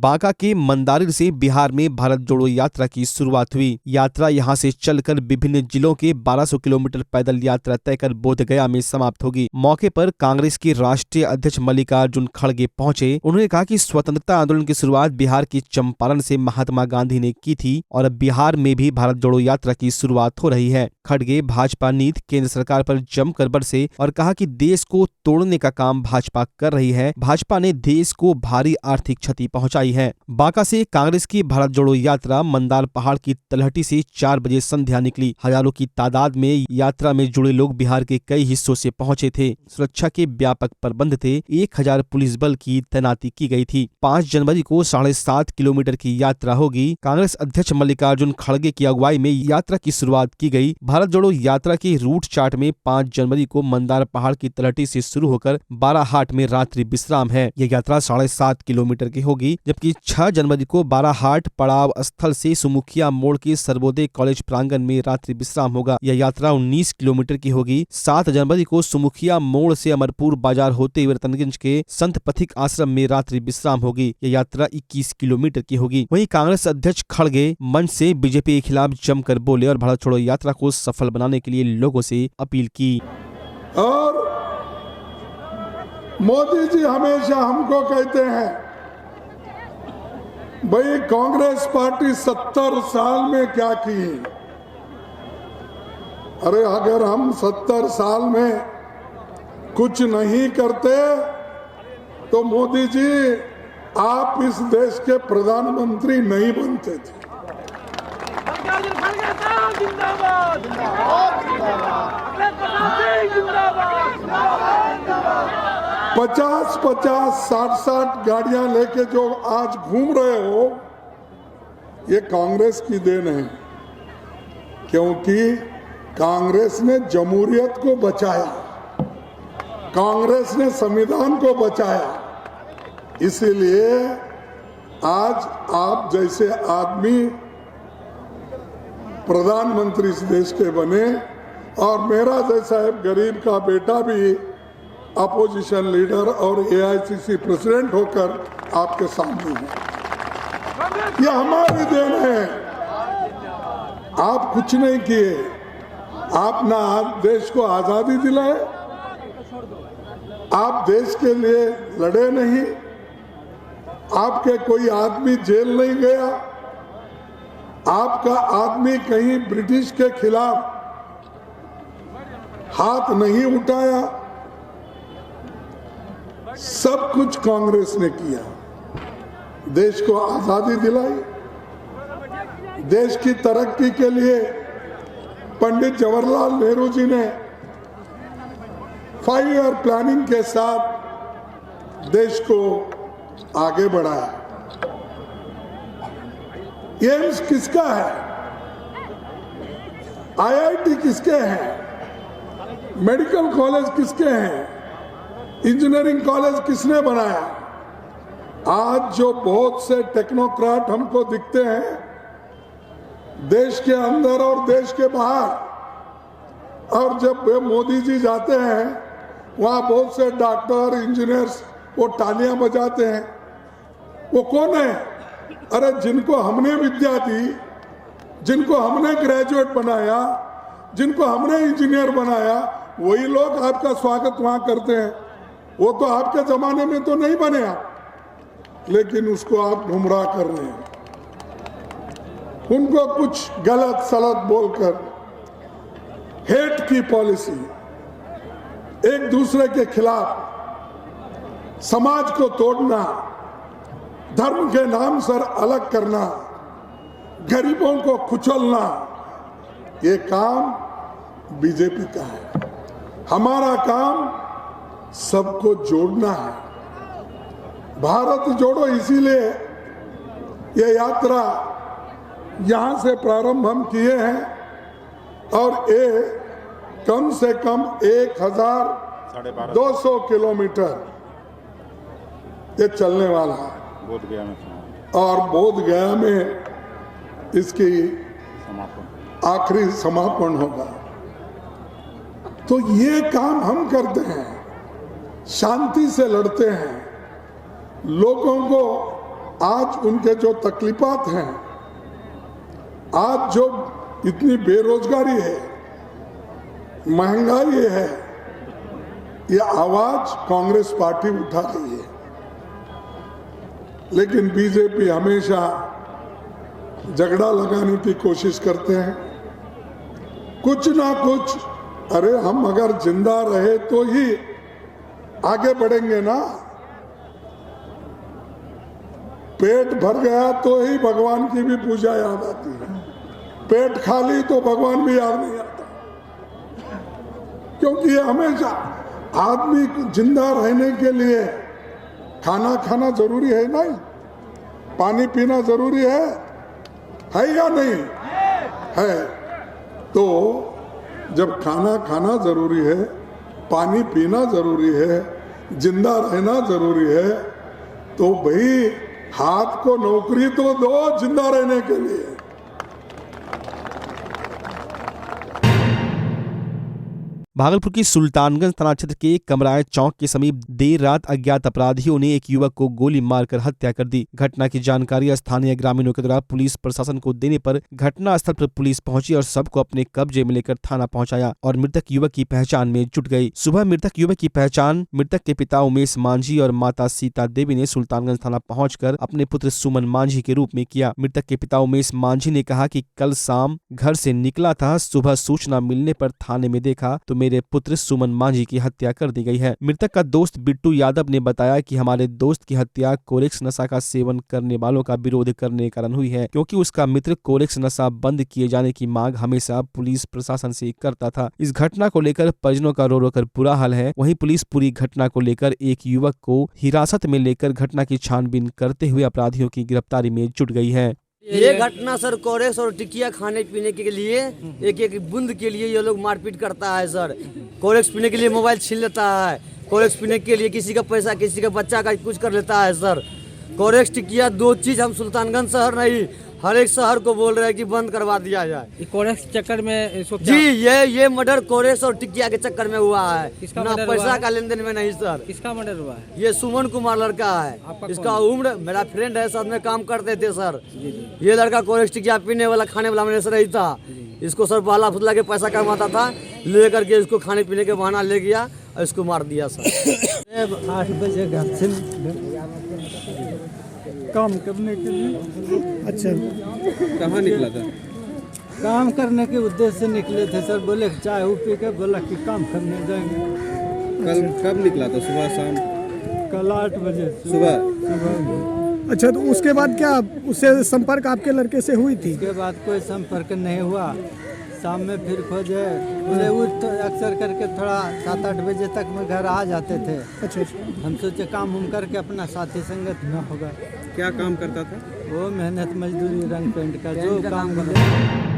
बांका के मंदारिल से बिहार में भारत जोड़ो यात्रा की शुरुआत हुई। यात्रा यहां से चलकर विभिन्न जिलों के 1200 किलोमीटर पैदल यात्रा तय कर बोधगया में समाप्त होगी। मौके पर कांग्रेस के राष्ट्रीय अध्यक्ष मल्लिकार्जुन खड़गे पहुंचे। उन्होंने कहा कि स्वतंत्रता आंदोलन की शुरुआत बिहार की चंपारण से महात्मा गांधी ने की थी और अब बिहार में भी भारत जोड़ो यात्रा की शुरुआत हो रही है। खड़गे भाजपा नीति केंद्र सरकार पर जमकर बरसे और कहा कि देश को तोड़ने का काम भाजपा कर रही है। भाजपा ने देश को भारी आर्थिक क्षति पहुंचाई है। बांका से कांग्रेस की भारत जोड़ो यात्रा मंदार पहाड़ की तलहटी से 4 बजे संध्या निकली। हजारों की तादाद में यात्रा में जुड़े लोग बिहार के कई हिस्सों से पहुंचे थे। सुरक्षा के व्यापक प्रबंध थे। 1000 पुलिस बल की तैनाती की गई थी। 5 जनवरी को 7.5 किलोमीटर की यात्रा होगी। कांग्रेस अध्यक्ष मल्लिकार्जुन खड़गे की अगुवाई में यात्रा की शुरुआत की गई। भारत जोड़ो यात्रा के रूट चार्ट में 5 जनवरी को मंदार पहाड़ की तलहटी से शुरू होकर बाराहाट में रात्रि विश्राम है। यह यात्रा 7.5 किलोमीटर की होगी, जबकि 6 जनवरी को बाराहाट पड़ाव स्थल से सुमुखिया मोड़ के सर्वोदय कॉलेज प्रांगण में रात्रि विश्राम होगा। यह यात्रा 19 किलोमीटर की होगी। 7 जनवरी को सुमुखिया मोड़ से अमरपुर बाजार होते हुए रतनगंज के संत पथिक आश्रम में रात्रि विश्राम होगी। यह यात्रा 21 किलोमीटर की होगी। वहीं कांग्रेस अध्यक्ष खड़गे मंच से बीजेपी के खिलाफ जमकर बोले और भारत छोड़ो यात्रा को सफल बनाने के लिए लोगों से अपील की। और मोदी जी हमेशा हमको कहते हैं, भाई कांग्रेस पार्टी 70 साल में क्या की। अरे अगर हम 70 साल में कुछ नहीं करते तो मोदी जी आप इस देश के प्रधानमंत्री नहीं बनते थे। 50-50, 60-60 गाड़ियां लेके जो आज घूम रहे हो, ये कांग्रेस की देन है, क्योंकि कांग्रेस ने जमहूरियत को बचाया, कांग्रेस ने संविधान को बचाया। इसीलिए आज आप जैसे आदमी प्रधानमंत्री इस देश के बने और मेरा जैसा गरीब का बेटा भी अपोजिशन लीडर और एआईसीसी प्रेसिडेंट होकर आपके सामने है। यह हमारी देन है। आप कुछ नहीं किए, आप ना देश को आजादी दिलाए, आप देश के लिए लड़े नहीं, आपके कोई आदमी जेल नहीं गया, आपका आदमी कहीं ब्रिटिश के खिलाफ हाथ नहीं उठाया। सब कुछ कांग्रेस ने किया, देश को आजादी दिलाई। देश की तरक्की के लिए पंडित जवाहरलाल नेहरू जी ने 5 ईयर प्लानिंग के साथ देश को आगे बढ़ाया। एम्स किसका है? आईआईटी किसके हैं? मेडिकल कॉलेज किसके हैं? इंजीनियरिंग कॉलेज किसने बनाया? आज जो बहुत से टेक्नोक्रेट हमको दिखते हैं देश के अंदर और देश के बाहर, और जब वे मोदी जी जाते हैं वहाँ बहुत से डॉक्टर इंजीनियर्स वो तालियां बजाते हैं। वो कौन है? अरे जिनको हमने विद्या दी, जिनको हमने ग्रेजुएट बनाया, जिनको हमने इंजीनियर बनाया, वही लोग आपका स्वागत वहाँ करते हैं। वो तो आपके जमाने में तो नहीं बने आप, लेकिन उसको आप गुमराह कर रहे हैं। उनको कुछ गलत सलत बोलकर हेट की पॉलिसी, एक दूसरे के खिलाफ समाज को तोड़ना, धर्म के नाम से अलग करना, गरीबों को कुचलना, ये काम बीजेपी का है। हमारा काम सबको जोड़ना है। भारत जोड़ो, इसीलिए ये यात्रा यहाँ से प्रारंभ हम किए हैं और ये कम से कम 1250 किलोमीटर ये चलने वाला है। और बोध गया में इसकी आखिरी समापन होगा। तो ये काम हम करते हैं, शांति से लड़ते हैं, लोगों को आज उनके जो तकलीफात हैं, आज जो इतनी बेरोजगारी है, महंगाई है, ये आवाज कांग्रेस पार्टी उठा रही है। लेकिन बीजेपी हमेशा झगड़ा लगाने की कोशिश करते हैं, कुछ ना कुछ। अरे हम अगर जिंदा रहे तो ही आगे बढ़ेंगे ना। पेट भर गया तो ही भगवान की भी पूजा याद आती है, पेट खाली तो भगवान भी याद नहीं आता। क्योंकि ये हमेशा आदमी जिंदा रहने के लिए खाना खाना जरूरी है, नहीं पानी पीना जरूरी है या नहीं है? तो जब खाना खाना जरूरी है, पानी पीना जरूरी है, जिंदा रहना जरूरी है, तो भाई हाथ को नौकरी तो दो जिंदा रहने के लिए। भागलपुर की सुल्तानगंज थाना क्षेत्र के कमराय चौक के समीप देर रात अज्ञात अपराधियों ने एक युवक को गोली मारकर हत्या कर दी। घटना की जानकारी स्थानीय ग्रामीणों के द्वारा पुलिस प्रशासन को देने पर घटना स्थल पर पुलिस पहुंची और सबको अपने कब्जे में लेकर थाना पहुंचाया और मृतक युवक की पहचान में जुट गई। सुबह मृतक युवक की पहचान मृतक के पिता उमेश मांझी और माता सीता देवी ने सुल्तानगंज थाना पहुंचकर अपने पुत्र सुमन मांझी के रूप में किया। मृतक के पिता उमेश मांझी ने कहा कि कल शाम घर से निकला था, सुबह सूचना मिलने पर थाने में देखा तो मेरे पुत्र सुमन मांझी की हत्या कर दी गई है। मृतक का दोस्त बिट्टू यादव ने बताया कि हमारे दोस्त की हत्या कोरेक्स नशा का सेवन करने वालों का विरोध करने के कारण हुई है, क्योंकि उसका मित्र कोरेक्स नशा बंद किए जाने की मांग हमेशा पुलिस प्रशासन से करता था। इस घटना को लेकर परिजनों का रो रो कर बुरा हाल है। वहीं पुलिस पूरी घटना को लेकर एक युवक को हिरासत में लेकर घटना की छानबीन करते हुए अपराधियों की गिरफ्तारी में जुट गई है। ये घटना सर कोरेक्स और टिकिया खाने पीने के लिए एक एक बूंद के लिए ये लोग मारपीट करता है सर। कोरेक्स पीने के लिए मोबाइल छीन लेता है, कोरेक्स पीने के लिए किसी का पैसा किसी का बच्चा का कुछ कर लेता है सर। कोरेक्स टिकिया दो चीज हम सुल्तानगंज शहर नहीं हर एक शहर को बोल रहे हैं कि बंद करवा दिया जाए। कोरेक्स चक्कर में इसको जी ये मर्डर कोरेक्स और टिकिया के चक्कर में हुआ है, ना पैसा का लेन देन में नहीं सर। किसका मर्डर हुआ है? ये सुमन कुमार लड़का है, इसका उम्र मेरा फ्रेंड है, साथ में काम करते थे सर। ये लड़का कोरेक्स टिकिया पीने वाला खाने वाला मैंने नहीं था, इसको सर बहला फुसला के पैसा कमाता था, ले करके इसको खाने पीने के बहाना ले गया और इसको मार दिया सर। 8 बजे घर से काम करने के लिए। अच्छा, कहाँ निकला था? काम करने के उद्देश्य से निकले थे सर। बोले चाय पी के बोला कि काम करने जाएंगे। कल कब निकला था? सुबह शाम? कल 8 बजे सुबह। अच्छा, तो उसके बाद क्या उससे संपर्क आपके लड़के से हुई थी? उसके बाद कोई संपर्क नहीं हुआ। शाम में फिर खोजे, बोले वो तो अक्सर करके थोड़ा 7-8 बजे तक में घर आ जाते थे। अच्छा, हम सोचे काम हम करके अपना साथी संगत न होगा। क्या काम करता था? वो मेहनत मजदूरी रंग पेंट का जो काम मिले।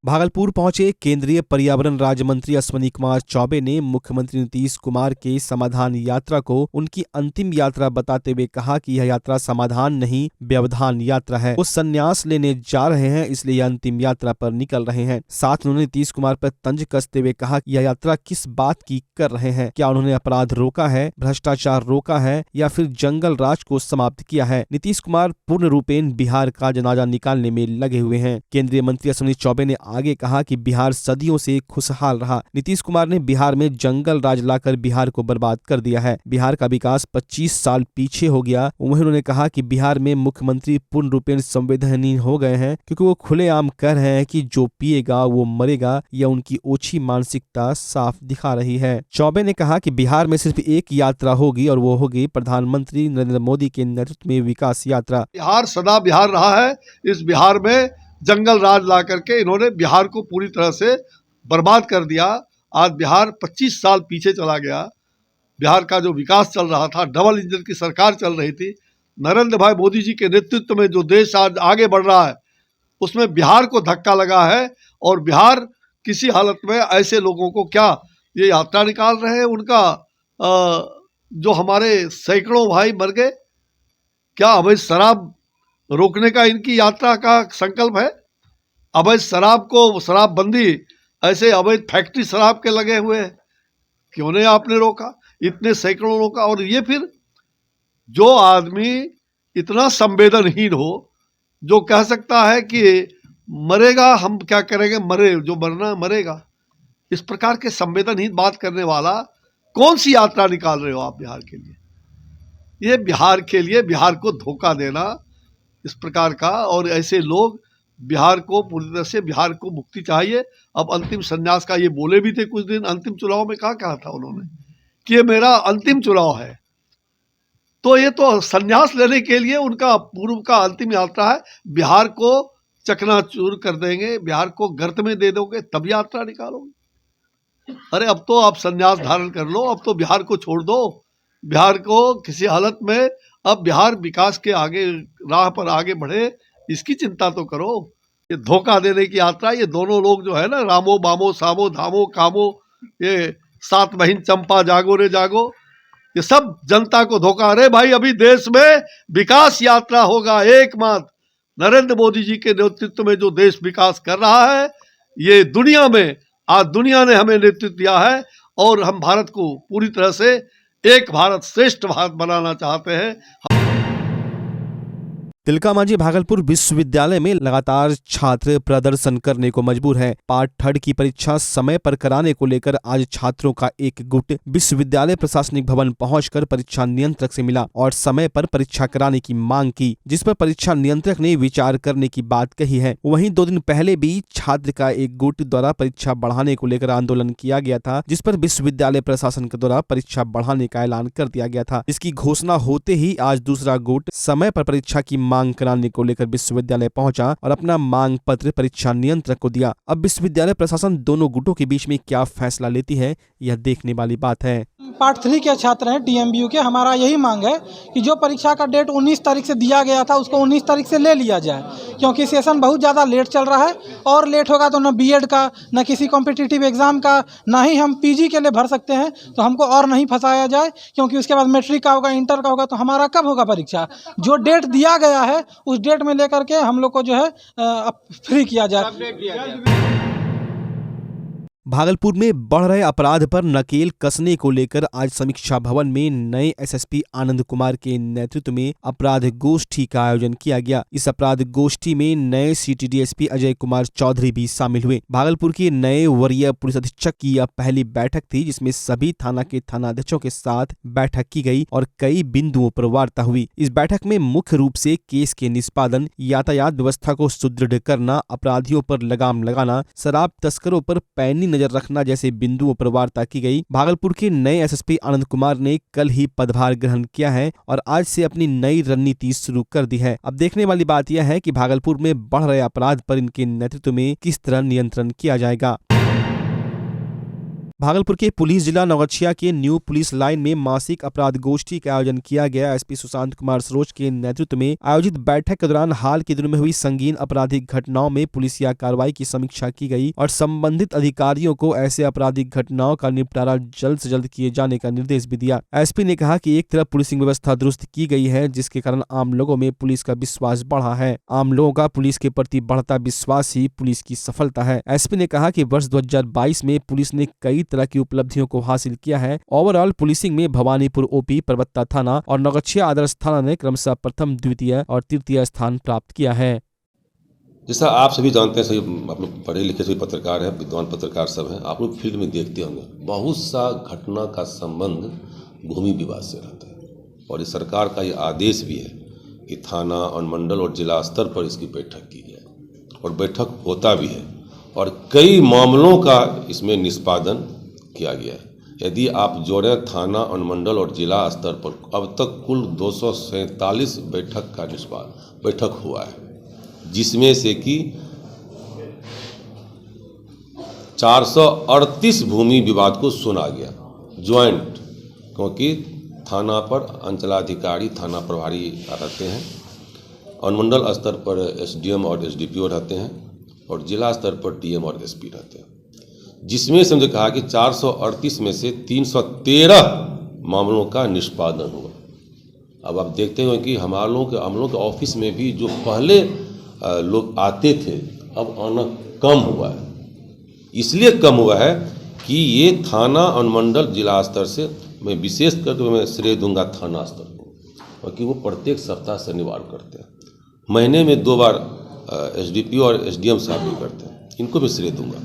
भागलपुर पहुंचे केंद्रीय पर्यावरण राज्य मंत्री अश्विनी कुमार चौबे ने मुख्यमंत्री नीतीश कुमार के समाधान यात्रा को उनकी अंतिम यात्रा बताते हुए कहा कि यह यात्रा समाधान नहीं व्यवधान यात्रा है। वो संन्यास लेने जा रहे हैं, इसलिए यह अंतिम यात्रा पर निकल रहे हैं। साथ उन्होंने नीतीश कुमार पर तंज कसते हुए कहा कि यह यात्रा किस बात की कर रहे हैं? क्या उन्होंने अपराध रोका है, भ्रष्टाचार रोका है या फिर जंगल राज को समाप्त किया है? नीतीश कुमार पूर्ण रूपेण बिहार का जनाजा निकालने में लगे हुए हैं। केंद्रीय मंत्री अश्विनी चौबे ने आगे कहा कि बिहार सदियों से खुशहाल रहा। नीतीश कुमार ने बिहार में जंगल राज लाकर बिहार को बर्बाद कर दिया है। बिहार का विकास 25 साल पीछे हो गया। वहीं उन्होंने कहा कि बिहार में मुख्यमंत्री पूर्ण रूपेण संवेदनहीन हो गए हैं, क्योंकि वो खुलेआम कह रहे हैं कि जो पिएगा वो मरेगा। यह उनकी ओछी मानसिकता साफ दिखा रही है। चौबे ने कहा कि बिहार में सिर्फ एक यात्रा होगी और वो होगी प्रधानमंत्री नरेंद्र मोदी के नेतृत्व में विकास यात्रा। बिहार सदा बिहार रहा है। इस बिहार में जंगल राज ला करके इन्होंने बिहार को पूरी तरह से बर्बाद कर दिया। आज बिहार 25 साल पीछे चला गया। बिहार का जो विकास चल रहा था, डबल इंजन की सरकार चल रही थी, नरेंद्र भाई मोदी जी के नेतृत्व में जो देश आज आगे बढ़ रहा है, उसमें बिहार को धक्का लगा है। और बिहार किसी हालत में ऐसे लोगों को क्या ये यात्रा निकाल रहे हैं, उनका जो हमारे सैकड़ों भाई मर गए, क्या अवैध शराब रोकने का इनकी यात्रा का संकल्प है? अवैध शराब को शराबबंदी, ऐसे अवैध फैक्ट्री शराब के लगे हुए हैं, क्यों नहीं आपने रोका? इतने सैकड़ों रोका। और ये फिर जो आदमी इतना संवेदनहीन हो जो कह सकता है कि मरेगा, हम क्या करेंगे, मरे, जो मरना मरेगा। इस प्रकार के संवेदनहीन बात करने वाला कौन सी यात्रा निकाल रहे हो आप बिहार के लिए? ये बिहार के लिए बिहार को धोखा देना इस प्रकार का, और ऐसे लोग बिहार को पूरी तरह से, बिहार को मुक्ति चाहिए। अब अंतिम संन्यास का ये बोले भी थे कुछ दिन अंतिम चुनाव में, कहा था उन्होंने कि ये मेरा अंतिम चुनाव है। तो ये तो संन्यास लेने के लिए उनका पूर्व का अंतिम यात्रा है। बिहार को चकनाचूर कर देंगे, बिहार को गर्त में दे दोगे तब यात्रा निकालोगे। अरे अब तो आप संन्यास धारण कर लो, अब तो बिहार को छोड़ दो। बिहार को किसी हालत में, अब बिहार विकास के आगे राह पर आगे बढ़े, इसकी चिंता तो करो। ये धोखा देने की यात्रा, ये दोनों लोग जो है ना, रामो बामो सामो धामो कामो, ये 7 बहिन चंपा जागो रे जागो, ये सब जनता को धोखा। अरे भाई, अभी देश में विकास यात्रा होगा एकमात्र नरेंद्र मोदी जी के नेतृत्व में जो देश विकास कर रहा है। ये दुनिया में आज दुनिया ने हमें नेतृत्व दिया है और हम भारत को पूरी तरह से एक भारत श्रेष्ठ भारत बनाना चाहते हैं। तिलका मांझी भागलपुर विश्वविद्यालय में लगातार छात्र प्रदर्शन करने को मजबूर है। पार्ट 3 की परीक्षा समय पर कराने को लेकर आज छात्रों का एक गुट विश्वविद्यालय प्रशासनिक भवन पहुंचकर परीक्षा नियंत्रक से मिला और समय पर परीक्षा कराने की मांग की, जिस पर परीक्षा नियंत्रक ने विचार करने की बात कही है। वहीं 2 दिन पहले भी छात्र का एक गुट द्वारा परीक्षा बढ़ाने को लेकर आंदोलन किया गया था, जिस पर विश्वविद्यालय प्रशासन के द्वारा परीक्षा बढ़ाने का ऐलान कर दिया गया था। इसकी घोषणा होते ही आज दूसरा गुट समय पर परीक्षा की मांग कराने को लेकर विश्वविद्यालय पहुंचा और अपना मांग पत्र परीक्षा नियंत्रक को दिया। अब विश्वविद्यालय प्रशासन दोनों गुटों के बीच में क्या फैसला लेती है, यह देखने वाली बात है। पार्ट 3 के छात्र हैं टीएमबीयू के, हमारा यही मांग है कि जो परीक्षा का डेट 19 तारीख से दिया गया था उसको 19 तारीख से ले लिया जाए, क्योंकि सेशन बहुत ज़्यादा लेट चल रहा है और लेट होगा तो न बीएड का, न किसी कॉम्पिटिटिव एग्जाम का, ना ही हम पीजी के लिए भर सकते हैं। तो हमको और नहीं फंसाया जाए, क्योंकि उसके बाद मैट्रिक का होगा, इंटर का होगा, तो हमारा कब होगा परीक्षा? जो डेट दिया गया है उस डेट में लेकर के हम लोग को जो है फ्री किया जाए। भागलपुर में बढ़ रहे अपराध पर नकेल कसने को लेकर आज समीक्षा भवन में नए एसएसपी आनंद कुमार के नेतृत्व में अपराध गोष्ठी का आयोजन किया गया। इस अपराध गोष्ठी में नए सिटी डीएसपी अजय कुमार चौधरी भी शामिल हुए। भागलपुर के नए वरीय पुलिस अधीक्षक की यह पहली बैठक थी, जिसमें सभी थाना के थानाध्यक्षों के साथ बैठक की गई और कई बिंदुओं पर वार्ता हुई। इस बैठक में मुख्य रूप से केस के निष्पादन, यातायात व्यवस्था को सुदृढ़ करना, अपराधियों पर लगाम लगाना, शराब तस्करों पर पैनी नजर रखना जैसे बिंदुओं पर वार्ता की गई। भागलपुर के नए एसएसपी आनंद कुमार ने कल ही पदभार ग्रहण किया है और आज से अपनी नई रणनीति शुरू कर दी है। अब देखने वाली बात यह है कि भागलपुर में बढ़ रहे अपराध पर इनके नेतृत्व में किस तरह नियंत्रण किया जाएगा। भागलपुर के पुलिस जिला नवगछिया के न्यू पुलिस लाइन में मासिक अपराध गोष्ठी का आयोजन किया गया। एसपी सुशांत कुमार सरोज के नेतृत्व में आयोजित बैठक के दौरान हाल के दिनों में हुई संगीन आपराधिक घटनाओं में पुलिसिया कार्रवाई की समीक्षा की गई और संबंधित अधिकारियों को ऐसे आपराधिक घटनाओं का निपटारा जल्द से जल्द किए जाने का निर्देश भी दिया। एसपी ने कहा कि एक तरफ पुलिसिंग व्यवस्था दुरुस्त की गई है, जिसके कारण आम लोगों में पुलिस का विश्वास बढ़ा है। आम लोगों का पुलिस के प्रति बढ़ता विश्वास ही पुलिस की सफलता है। एसपी ने कहा कि वर्ष 2022 में पुलिस ने कई तरह की उपलब्धियों को हासिल किया है। ओवरऑल पुलिसिंग में भवानीपुर ओपी, परबत्ता थाना और नवगछिया आदर्श थाना ने क्रमशः प्रथम, द्वितीय और तृतीय स्थान प्राप्त किया है। जैसा आप सभी जानते हैं, सभी आप लोग पढ़े लिखे सभी पत्रकार हैं, विद्वान पत्रकार सब हैं, आप लोग फील्ड में देखते होंगे बहुत सा घटना का संबंध भूमि विवाद से रहता है और इस सरकार का ये आदेश भी है कि थाना और मंडल और जिला स्तर पर इसकी बैठक की जाए और बैठक होता भी है और कई मामलों का इसमें निष्पादन किया गया है। यदि आप जोड़ें थाना, अनुमंडल और जिला स्तर पर अब तक कुल 247 बैठक हुआ है, जिसमें से कि 438 भूमि विवाद को सुना गया ज्वाइंट, क्योंकि थाना पर अंचलाधिकारी, थाना प्रभारी रहते हैं, अनुमंडल स्तर पर एसडीएम और एसडीपीओ रहते हैं और जिला स्तर पर डीएम और एसपी रहते हैं, जिसमें से मुझे कहा कि 438 में से 313 मामलों का निष्पादन हुआ। अब आप देखते हैं कि हम लोग के ऑफिस में भी जो पहले लोग आते थे अब आना कम हुआ है। इसलिए कम हुआ है कि ये थाना, अनुमंडल, जिला स्तर से मैं विशेष करके मैं श्रेय दूंगा थाना स्तर को, क्योंकि वो प्रत्येक सप्ताह शनिवार करते हैं, महीने में 2 बार एसडीपीओ और एसडीएम साहब भी करते हैं। इनको भी श्रेय दूंगा।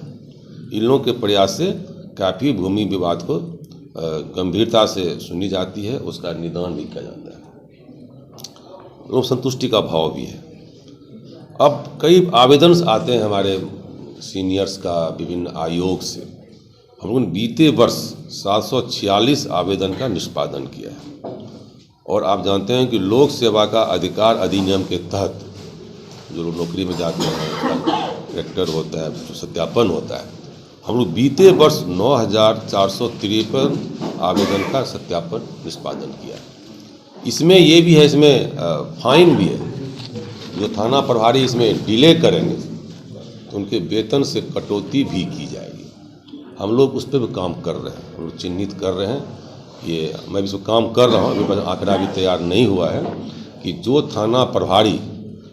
इन लोगों के प्रयास से काफ़ी भूमि विवाद को गंभीरता से सुनी जाती है, उसका निदान भी किया जाता है, लोग संतुष्टि का भाव भी है। अब कई आवेदन आते हैं हमारे सीनियर्स का विभिन्न आयोग से। हम लोगों ने बीते वर्ष 746 आवेदन का निष्पादन किया है। और आप जानते हैं कि लोक सेवा का अधिकार अधिनियम के तहत जो लोग नौकरी में जाते हैं, करेक्टर होता है, जो सत्यापन होता है, हम लोग बीते वर्ष 9,453 आवेदन का सत्यापन निष्पादन किया है। इसमें ये भी है, इसमें फाइन भी है। जो थाना प्रभारी इसमें डिले करेंगे तो उनके वेतन से कटौती भी की जाएगी। हम लोग उस पर भी काम कर रहे हैं, हम लोग चिन्हित कर रहे हैं। ये मैं भी इसको काम कर रहा हूँ, अभी आंकड़ा भी तैयार नहीं हुआ है कि जो थाना प्रभारी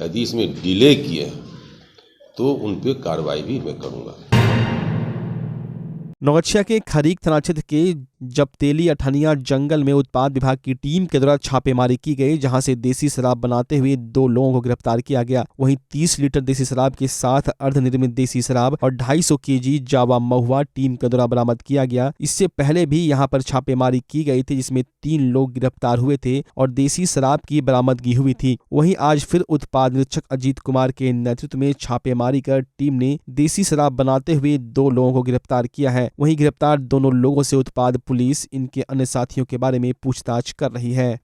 यदि इसमें डिले किए हैं तो उन पर कार्रवाई भी मैं करूँगा। नौगछिया के खरीक थाना क्षेत्र के जबतेली अठनिया जंगल में उत्पाद विभाग की टीम के द्वारा छापेमारी की गई, जहां से देसी शराब बनाते हुए 2 लोगों को गिरफ्तार किया गया। वहीं 30 लीटर देसी शराब के साथ अर्धनिर्मित देसी शराब और 250 केजी जावा महुआ टीम के द्वारा बरामद किया गया। इससे पहले भी यहां पर छापेमारी की गई थी, जिसमें 3 लोग गिरफ्तार हुए थे और देसी शराब की बरामदगी हुई थी। वहीं आज फिर उत्पाद निरीक्षक अजीत कुमार के नेतृत्व में छापेमारी कर टीम ने देसी शराब बनाते हुए 2 लोगों को गिरफ्तार किया है। वहीं गिरफ्तार दोनों लोगों से उत्पाद पुलिस इनके अन्य साथियों के बारे में पूछताछ कर रही है।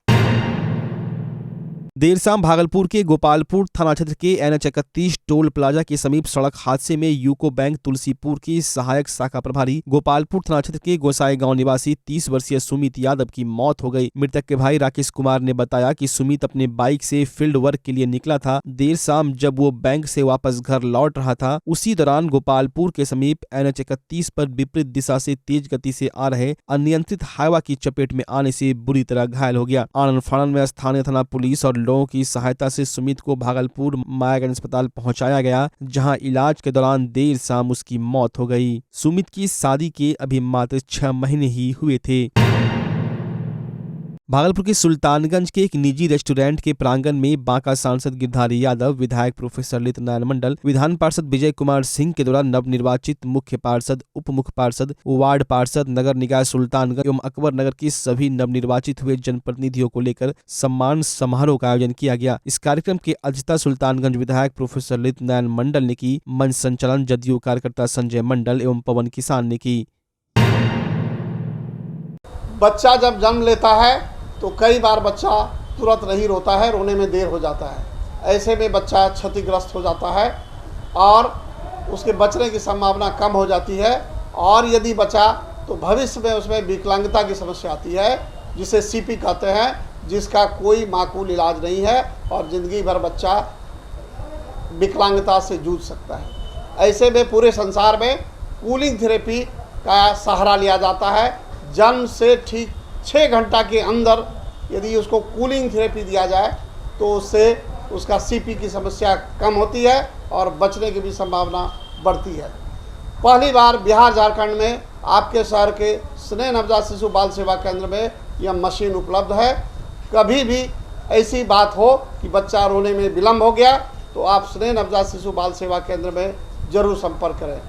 देर शाम भागलपुर के गोपालपुर थाना क्षेत्र के NH31 टोल प्लाजा के समीप सड़क हादसे में यूको बैंक तुलसीपुर की सहायक शाखा प्रभारी गोपालपुर थाना क्षेत्र के गोसाई गांव निवासी 30 वर्षीय सुमित यादव की मौत हो गई। मृतक के भाई राकेश कुमार ने बताया कि सुमित अपने बाइक से फील्ड वर्क के लिए निकला था। देर शाम जब वो बैंक से वापस घर लौट रहा था, उसी दौरान गोपालपुर के समीप NH31 पर विपरीत दिशा से तेज गति से आ रहे अनियंत्रित हाइवा की चपेट में आने से बुरी तरह घायल हो गया। आनंद फानन में स्थानीय थाना पुलिस और लोगों की सहायता से सुमित को भागलपुर मायागंज अस्पताल पहुंचाया गया, जहां इलाज के दौरान देर शाम उसकी मौत हो गई। सुमित की शादी के अभी मात्र 6 महीने ही हुए थे। भागलपुर के सुल्तानगंज के एक निजी रेस्टोरेंट के प्रांगण में बांका सांसद गिरधारी यादव, विधायक प्रोफेसर ललित नारायण मंडल, विधान पार्षद विजय कुमार सिंह के द्वारा नवनिर्वाचित मुख्य पार्षद, उप मुख्य पार्षद, वार्ड पार्षद, नगर निकाय सुल्तानगंज एवं अकबर नगर के सभी नवनिर्वाचित हुए जनप्रतिनिधियों को लेकर सम्मान समारोह का आयोजन किया गया। इस कार्यक्रम की अध्यक्षता सुल्तानगंज विधायक प्रोफेसर ललित नारायण मंडल ने की। मंच संचालन जदयू कार्यकर्ता संजय मंडल एवं पवन किसान ने की। बच्चा जब जन्म लेता है तो कई बार बच्चा तुरंत नहीं रोता है, रोने में देर हो जाता है। ऐसे में बच्चा क्षतिग्रस्त हो जाता है और उसके बचने की संभावना कम हो जाती है। और यदि बचा तो भविष्य में उसमें विकलांगता की समस्या आती है, जिसे CP कहते हैं, जिसका कोई माकूल इलाज नहीं है और ज़िंदगी भर बच्चा विकलांगता से जूझ सकता है। ऐसे में पूरे संसार में कूलिंग थेरेपी का सहारा लिया जाता है। जन्म से ठीक 6 घंटा के अंदर यदि उसको कूलिंग थेरेपी दिया जाए तो उससे उसका CP की समस्या कम होती है और बचने की भी संभावना बढ़ती है। पहली बार बिहार झारखंड में आपके शहर के स्नेह नवजात शिशु बाल सेवा केंद्र में यह मशीन उपलब्ध है। कभी भी ऐसी बात हो कि बच्चा रोने में विलम्ब हो गया तो आप स्नेह नवजात शिशु बाल सेवा केंद्र में जरूर संपर्क करें।